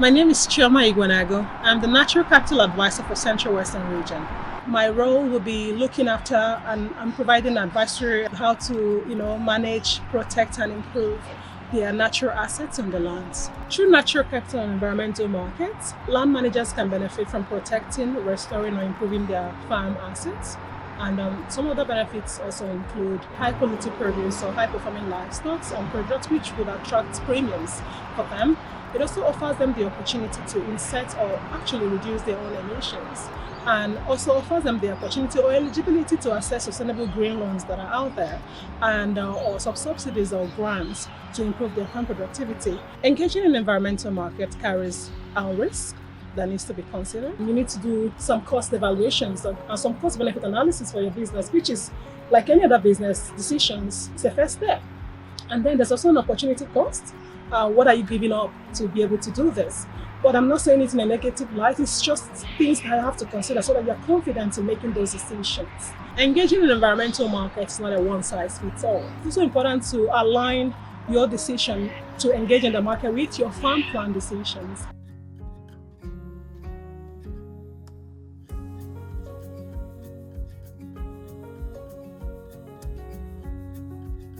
My name is Chioma. I'm the Natural Capital Advisor for Central Western Region. My role will be looking after and providing advisory on how to, manage, protect, and improve their natural assets on the lands. Through natural capital and environmental markets, land managers can benefit from protecting, restoring, or improving their farm assets. And some other benefits also include high quality produce or high performing livestock and products which would attract premiums for them. It also offers them the opportunity to inset or actually reduce their own emissions, and also offers them the opportunity or eligibility to access sustainable green loans that are out there, and or subsidies or grants to improve their farm productivity. Engaging in environmental market carries a risk that needs to be considered. You need to do some cost evaluations and some cost benefit analysis for your business, which is like any other business decisions. It's the first step. And then there's also an opportunity cost. What are you giving up to be able to do this? But I'm not saying it in a negative light. It's just things that I have to consider so that you're confident in making those decisions. Engaging in environmental markets is not a one-size-fits-all. It's also important to align your decision to engage in the market with your farm plan decisions.